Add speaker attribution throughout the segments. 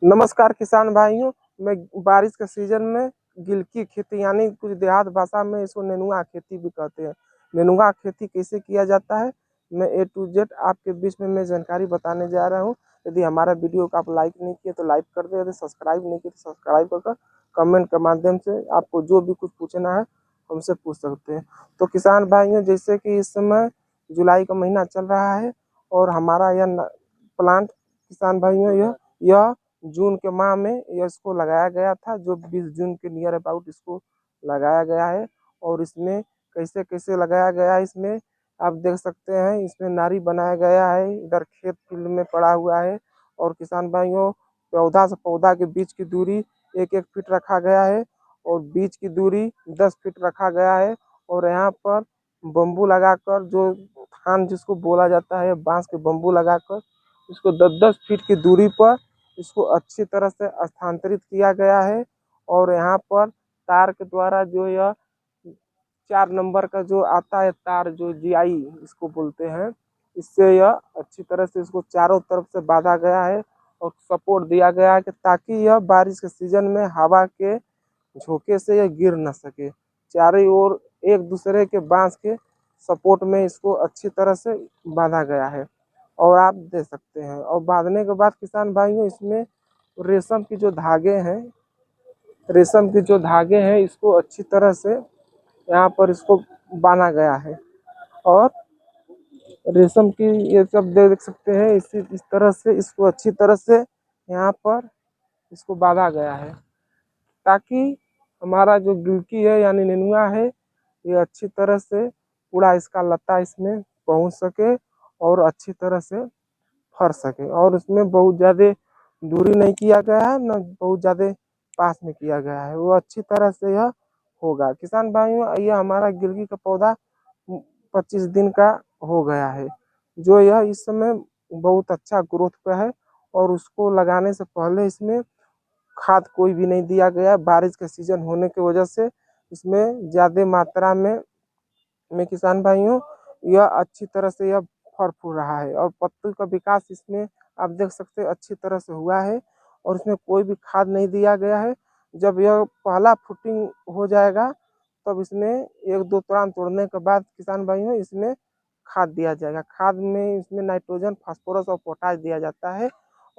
Speaker 1: नमस्कार किसान भाइयों। मैं बारिश के सीजन में गिल की खेती यानी कुछ देहात भाषा में इसको नेनुआ खेती भी कहते हैं। नेनुआ खेती कैसे किया जाता है, मैं ए टू जेड आपके बीच में मैं जानकारी बताने जा रहा हूं। यदि हमारा वीडियो को आप लाइक नहीं किए तो लाइक कर दें, यदि सब्सक्राइब नहीं किए तो सब्सक्राइब कर कमेंट के माध्यम से आपको जो भी कुछ पूछना है हमसे पूछ सकते हैं। तो किसान भाइयों, जैसे कि इस समय जुलाई का महीना चल रहा है और हमारा यह प्लांट किसान भाइयों यह जून के माह में इसको लगाया गया था, जो 20 जून के नियर अबाउट इसको लगाया गया है। और इसमें कैसे कैसे लगाया गया है, इसमें आप देख सकते हैं। इसमें नारी बनाया गया है, इधर खेत फील्ड में पड़ा हुआ है। और किसान भाइयों, पौधा से पौधा के बीच की दूरी 1-1 फीट रखा गया है और बीच की दूरी 10 फीट रखा गया है। और यहाँ पर बम्बू लगाकर, जो थान जिसको बोला जाता है, बांस के बम्बू लगाकर इसको 10-10 फीट की दूरी पर इसको अच्छी तरह से स्थानांतरित किया गया है। और यहाँ पर तार के द्वारा जो यह 4 नंबर का जो आता है तार, जो जीआई इसको बोलते हैं, इससे यह अच्छी तरह से इसको चारों तरफ से बांधा गया है और सपोर्ट दिया गया है कि ताकि यह बारिश के सीजन में हवा के झोंके से यह गिर न सके। चारों ओर एक दूसरे के बांस के सपोर्ट में इसको अच्छी तरह से बांधा गया है और आप दे सकते हैं। और बांधने के बाद किसान भाइयों, इसमें रेशम की जो धागे हैं, इसको अच्छी तरह से यहाँ पर इसको बांधा गया है। और रेशम की ये सब देख सकते हैं, इस तरह से इसको अच्छी तरह से यहाँ पर इसको बांधा गया है, ताकि हमारा जो गिलकी है यानी नेनुआ है, ये अच्छी तरह से पूरा इसका लता इसमें पहुँच सके और अच्छी तरह से फर सके। और इसमें बहुत ज़्यादा दूरी नहीं किया गया है, न बहुत ज़्यादा पास में किया गया है, वो अच्छी तरह से यह होगा। किसान भाइयों, यह हमारा गिलकी का पौधा 25 दिन का हो गया है, जो यह इस समय बहुत अच्छा ग्रोथ पे है। और उसको लगाने से पहले इसमें खाद कोई भी नहीं दिया गया। बारिश का सीजन होने की वजह से इसमें ज़्यादा मात्रा में किसान भाइयों यह अच्छी तरह से यह फर फूल रहा है और पत्ती का विकास इसमें आप देख सकते हैं अच्छी तरह से हुआ है। और इसमें कोई भी खाद नहीं दिया गया है। जब यह पहला फुटिंग हो जाएगा तब इसमें 1-2 तोड़ान तोड़ने के बाद किसान भाइयों इसमें खाद दिया जाएगा। खाद में इसमें नाइट्रोजन, फास्फोरस और पोटाश दिया जाता है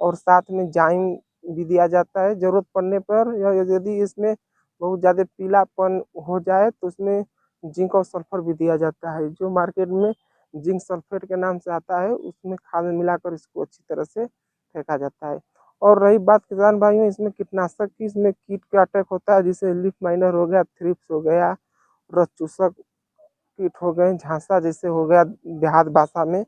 Speaker 1: और साथ में जाइम भी दिया जाता है। जरूरत पड़ने पर यदि इसमें बहुत ज़्यादा पीलापन हो जाए तो उसमें जिंक और सल्फर भी दिया जाता है, जो मार्केट में जिंक सल्फेट के नाम से आता है। उसमें खाद में मिलाकर इसको अच्छी तरह से फेंका जाता है। और रही बात किसान भाइयों, इसमें कीटनाशक की, इसमें कीट का अटैक होता है, जैसे लीफ माइनर हो गया, थ्रिप्स हो गया, रस चूसक कीट हो गए, झांसा जैसे हो गया देहात भाषा में,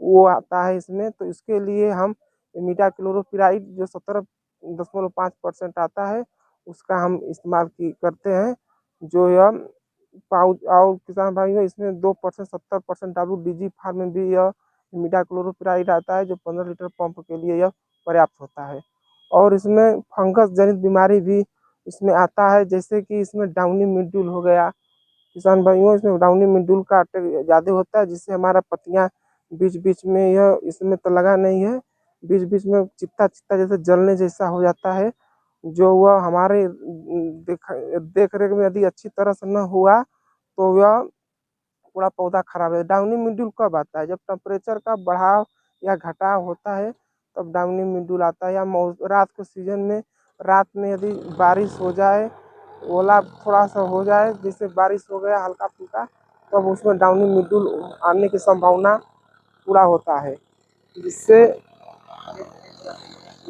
Speaker 1: वो आता है इसमें। तो इसके लिए हम इमिडाक्लोप्रिड जो 17.5% आता है, उसका हम इस्तेमाल करते हैं। जो यह पाउच, और किसान भाइयों इसमें 2% 70% डालू डीजी फार्म में भी यह इमिडाक्लोप्रिड आता है, जो 15 लीटर पंप के लिए यह पर्याप्त होता है। और इसमें फंगस जनित बीमारी भी इसमें आता है, जैसे कि इसमें डाउनी मिल्ड्यू हो गया। किसान भाइयों, इसमें डाउनी मिल्ड्यू का अटैक ज़्यादा होता है, जिससे हमारा पत्तियां बीच बीच में, यह इसमें तो लगा नहीं है, बीच बीच में चित्ता चित्ता जैसे जलने जैसा हो जाता है। जो वह हमारे देख रेख में यदि अच्छी तरह से न हुआ तो वह पूरा पौधा खराब है। डाउनी मिल्ड्यू कब आता है? जब टेम्परेचर का बढ़ाव या घटाव होता है तब डाउनी मिल्ड्यू आता है। या रात के सीजन में, रात में यदि बारिश हो जाए, ओला थोड़ा सा हो जाए, जैसे बारिश हो गया हल्का फुल्का, तब उसमें डाउनी मिल्ड्यू आने की संभावना पूरा होता है, जिससे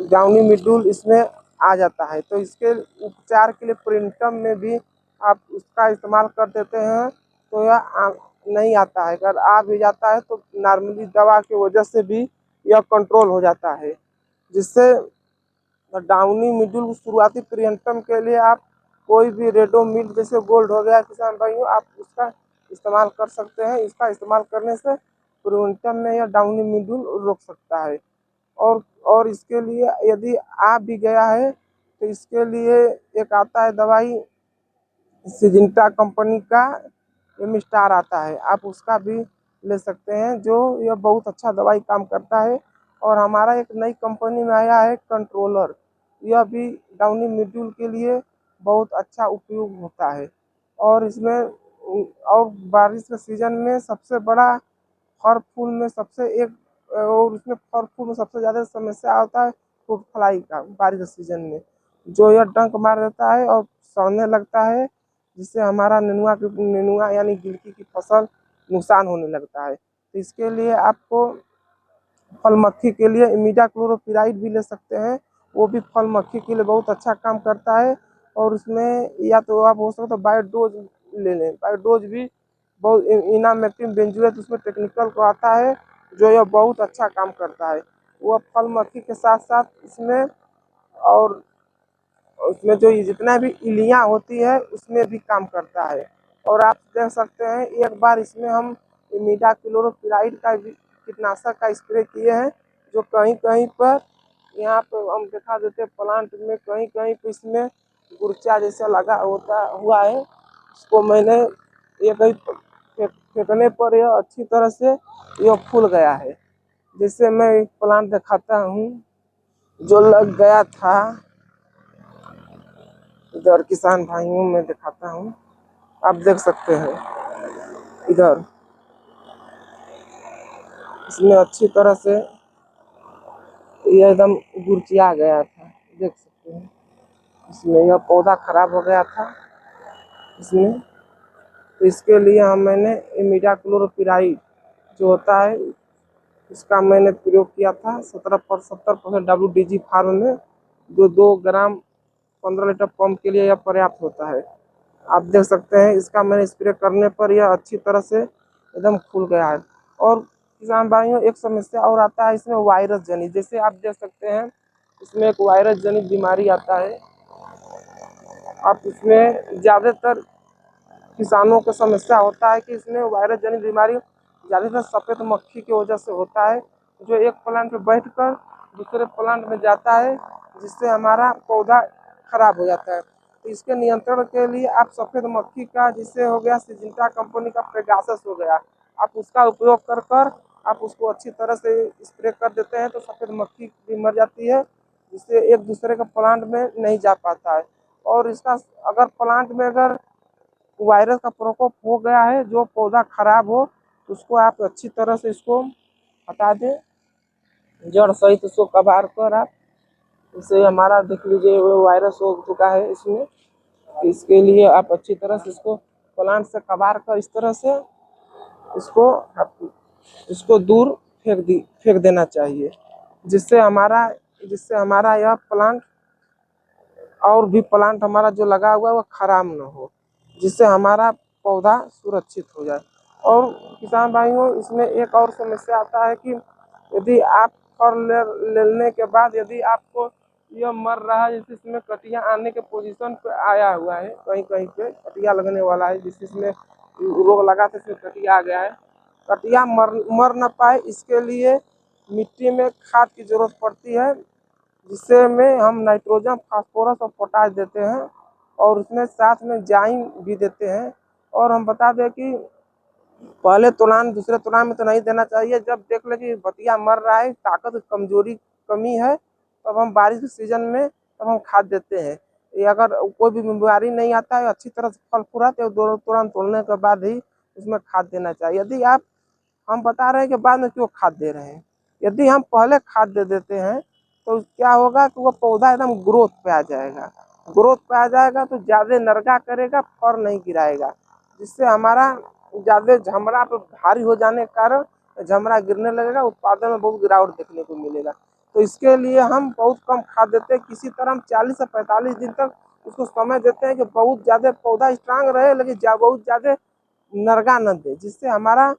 Speaker 1: डाउनी मिल्ड्यू इसमें आ जाता है। तो इसके उपचार के लिए प्रिंटम में भी आप उसका इस्तेमाल कर देते हैं तो यह नहीं आता है। अगर आ भी जाता है तो नॉर्मली दवा की वजह से भी यह कंट्रोल हो जाता है, जिससे डाउनी मिल्ड्यू शुरुआती प्रियंटम के लिए आप कोई भी रेडोमिल जैसे गोल्ड हो गया किसान भाइयों, आप उसका इस्तेमाल कर सकते हैं। इसका इस्तेमाल करने से प्रियंटम में यह डाउनी मिल्ड्यू रोक सकता है। और इसके लिए यदि आ भी गया है तो इसके लिए एक आता है दवाई, सिजिंटा कंपनी का एमिस्टार आता है, आप उसका भी ले सकते हैं, जो यह बहुत अच्छा दवाई काम करता है। और हमारा एक नई कंपनी में आया है कंट्रोलर, यह भी डाउनी मिड्यूल के लिए बहुत अच्छा उपयोग होता है। और इसमें और बारिश के सीजन में सबसे बड़ा फर फूल में सबसे एक और उसमें फर फूल में सबसे ज़्यादा समस्या होता है फ्रूट फ्लाई का बारिश के सीजन में, जो यह डंक मार देता है और सड़ने लगता है, जिससे हमारा नेनुआ यानी गिलकी की फसल नुकसान होने लगता है। तो इसके लिए आपको फल मक्खी के लिए इमिडाक्लोरोपिराइड भी ले सकते हैं, वो भी फल मक्खी के लिए बहुत अच्छा काम करता है। और उसमें या तो आप हो सके तो बायोडोज ले लें, बायोडोज भी बहुत इनामेक्टिन बेंजोएट उसमें टेक्निकल को आता है, जो यह बहुत अच्छा काम करता है। वह फल मक्खी के साथ साथ इसमें और उसमें जो जितना भी इलियाँ होती है उसमें भी काम करता है। और आप देख सकते हैं एक बार इसमें हम इमिडाक्लोरोपिराइड का कीटनाशक का स्प्रे किए हैं, जो कहीं कहीं पर यहाँ पर हम दिखा देते हैं प्लांट में कहीं कहीं पर इसमें गुर्चा जैसा लगा होता हुआ है, उसको मैंने ये कहीं फेंकने पर यह अच्छी तरह से यह फूल गया है। जैसे मैं एक प्लांट दिखाता हूँ जो लग गया था, इधर किसान भाइयों में दिखाता हूँ, आप देख सकते हैं इधर इसमें अच्छी तरह से ये एकदम गुरचिया गया था, देख सकते हैं इसमें यह पौधा खराब हो गया था इसमें। तो इसके लिए मैंने इमिडाक्लोरोपिराइड जो होता है इसका मैंने प्रयोग किया था 70% WDG फार्म में, जो 2 ग्राम 15 लीटर पंप के लिए यह पर्याप्त होता है। आप देख सकते हैं इसका मैंने स्प्रे करने पर यह अच्छी तरह से एकदम खुल गया है। और किसान भाइयों एक समस्या और आता है इसमें वायरस जनित, जैसे आप देख सकते हैं इसमें एक वायरस जनित बीमारी आता है। आप इसमें ज़्यादातर किसानों को समस्या होता है कि इसमें वायरस जनित बीमारी ज़्यादातर सफ़ेद मक्खी की वजह से होता है, जो एक प्लांट पे बैठकर दूसरे प्लांट में जाता है, जिससे हमारा पौधा खराब हो जाता है। तो इसके नियंत्रण के लिए आप सफ़ेद मक्खी का, जिससे हो गया सिंजेंटा कंपनी का पेगासस हो गया, आप उसका उपयोग कर कर आप उसको अच्छी तरह से स्प्रे कर देते हैं, तो सफ़ेद मक्खी भी मर जाती है, जिससे एक दूसरे के प्लांट में नहीं जा पाता है। और इसका अगर प्लांट में अगर वायरस का प्रकोप हो गया है, जो पौधा खराब हो, उसको आप अच्छी तरह से इसको हटा दें, जड़ सहित उसको कबार कर आप, इससे हमारा देख लीजिए वो वायरस हो चुका है इसमें। इसके लिए आप अच्छी तरह से इसको प्लांट से कबार कर इस तरह से इसको दूर फेंक देना चाहिए, जिससे हमारा यह प्लांट और भी प्लांट हमारा जो लगा हुआ है वो खराब ना हो, जिससे हमारा पौधा सुरक्षित हो जाए। और किसान भाइयों इसमें एक और समस्या आता है कि यदि आप फल लेने के बाद यदि आपको यह मर रहा है, जैसे इसमें कटिया आने के पोजीशन पे आया हुआ है, कहीं कहीं पे कटिया लगने वाला है, जिससे इसमें रोग लगा था इसमें कटिया आ गया है, कटिया मर ना पाए इसके लिए मिट्टी में खाद की जरूरत पड़ती है, जिससे में हम नाइट्रोजन फास्फोरस और पोटाश देते हैं, और उसमें साथ में जाइम भी देते हैं। और हम बता दें कि पहले तुलान दूसरे तुलान में तो नहीं देना चाहिए, जब देख ले कि बतिया मर रहा है, ताकत कमजोरी कमी है, तब हम बारिश के सीजन में तब हम खाद देते हैं। ये अगर कोई भी बीमारी नहीं आता है, अच्छी तरह से फल फूराते है, तुरंत तोड़ने के बाद ही उसमें खाद देना चाहिए। यदि आप हम बता रहे हैं कि बाद में क्यों खाद दे रहे हैं, यदि हम पहले खाद दे देते हैं तो क्या होगा कि वो पौधा एकदम ग्रोथ पे आ जाएगा, ग्रोथ पे आ जाएगा तो ज़्यादा नरगा करेगा, फर नहीं गिराएगा, जिससे हमारा ज़्यादा झमरा पे भारी हो जाने के कारण झमरा गिरने लगेगा, उत्पादन में बहुत गिरावट देखने को मिलेगा। तो इसके लिए हम बहुत कम खाद देते हैं, किसी तरह हम 40 से 45 दिन तक उसको समय देते हैं कि बहुत ज़्यादा पौधा स्ट्रांग रहे, लेकिन बहुत ज़्यादा नरगा न दे, जिससे हमारा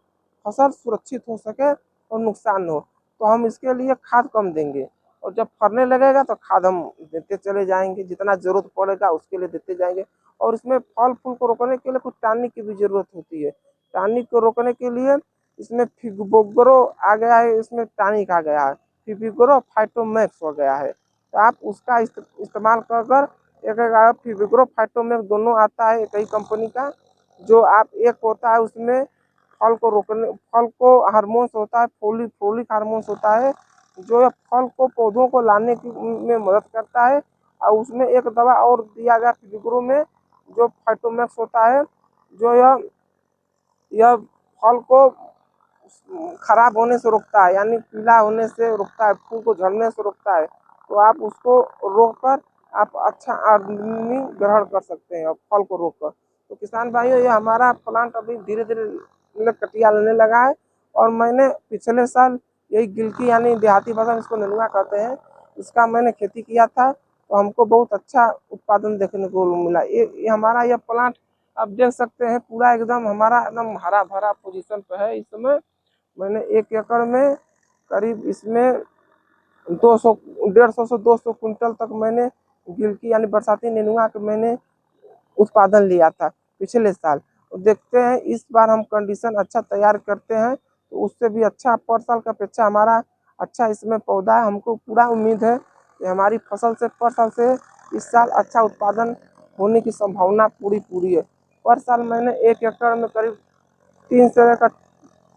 Speaker 1: फसल सुरक्षित हो सके और नुकसान हो। तो हम इसके लिए खाद कम देंगे, और जब फरने लगेगा तो खाद हम देते चले जाएंगे, जितना जरूरत पड़ेगा उसके लिए देते जाएंगे। और इसमें फल फूल को रोकने के लिए कुछ टॉनिक की भी जरूरत होती है, टॉनिक को रोकने के लिए इसमें फिगोग्रो आ गया है, इसमें टॉनिक आ गया है, फिगोग्रो फाइटोमैक्स हो गया है, तो आप उसका इस्तेमाल कर कर एक फिगोग्रो फाइटोमैक्स दोनों आता है एक ही कंपनी का, जो आप एक होता है उसमें फल को हार्मोन्स होता है, फोलिक हार्मोन्स होता है, जो फल को पौधों को लाने की में मदद करता है। और उसमें एक दवा और दिया गया फिलिग्रो में, जो फाइटोमैक्स होता है, जो यह फल को खराब होने से रोकता है, यानी पीला होने से रोकता है, फूल को झड़ने से रोकता है। तो आप उसको रोककर आप अच्छा आमदनी ग्रहण कर सकते हैं फल को रोककर। तो किसान भाइयों, ये हमारा प्लांट अभी धीरे धीरे कटिया लेने लगा है। और मैंने पिछले साल यही गिलकी, यानी देहाती भाषा में इसको नेनुआ कहते हैं, इसका मैंने खेती किया था। तो हमको बहुत अच्छा उत्पादन देखने को मिला। ये हमारा यह प्लांट आप देख सकते हैं, पूरा एकदम हमारा एकदम हरा भरा पोजीशन पे है इस समय। मैंने 1 एकड़ में करीब इसमें 200 150 से 200 कुंटल तक मैंने गिलकी यानी बरसाती नेनुआ के मैंने उत्पादन लिया था पिछले साल। तो देखते हैं इस बार हम कंडीशन अच्छा तैयार करते हैं तो उससे भी अच्छा पर साल का अपेक्षा हमारा अच्छा इसमें पौधा है। हमको पूरा उम्मीद है कि हमारी फसल से पर साल से इस साल अच्छा उत्पादन होने की संभावना पूरी है। पर साल मैंने 1 एकड़ में करीब 3 से लेकर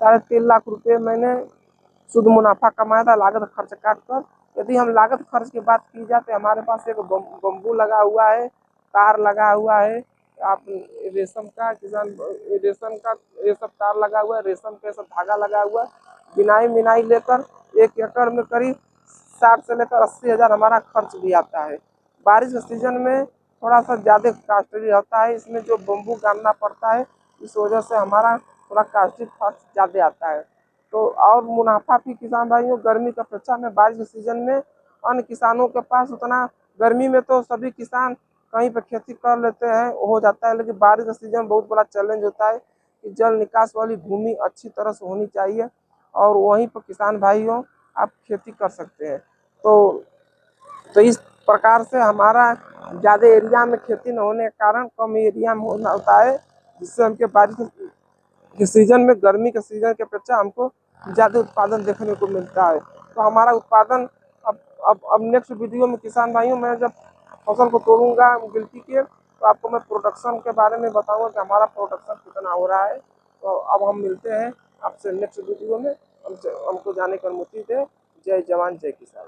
Speaker 1: 3.5 लाख रुपए मैंने शुद्ध मुनाफा कमाया था, लागत खर्च काट कर। यदि हम लागत खर्च की बात की जाए तो हमारे पास एक बम्बू लगा हुआ है, तार लगा हुआ है, आप रेशम का किसान रेशम का ये सब तार लगा हुआ है, रेशम का सब धागा लगा हुआ है। बिनाई मिनाई लेकर 1 एकड़ में करीब 60 से लेकर 80 हज़ार हमारा खर्च भी आता है। बारिश के सीजन में थोड़ा सा ज़्यादा कॉस्टली होता है, इसमें जो बम्बू गाड़ना पड़ता है, इस वजह से हमारा थोड़ा कॉस्टली खर्च ज़्यादा आता है। तो और मुनाफा भी किसान भाइयों गर्मी की अपेक्षा में बारिश के सीजन में अन्य किसानों के पास उतना, गर्मी में तो सभी किसान कहीं पर खेती कर लेते हैं, हो जाता है, लेकिन बारिश का सीजन बहुत बड़ा चैलेंज होता है कि जल निकास वाली भूमि अच्छी तरह से होनी चाहिए और वहीं पर किसान भाइयों आप खेती कर सकते हैं। तो इस प्रकार से हमारा ज़्यादा एरिया में खेती न होने के कारण कम एरिया में होना होता है, जिससे हमके बारिश के सीजन में, गर्मी के सीजन की अपेक्षा हमको ज़्यादा उत्पादन देखने को मिलता है। तो हमारा उत्पादन अब नेक्स्ट वीडियो में किसान भाइयों, मैं जब फसल को तोड़ूंगा गिलकी के, तो आपको मैं प्रोडक्शन के बारे में बताऊंगा कि हमारा प्रोडक्शन कितना हो रहा है। तो अब हम मिलते हैं आपसे नेक्स्ट वीडियो में। हमको जाने की अनुमति दे। जय जवान जय किसान।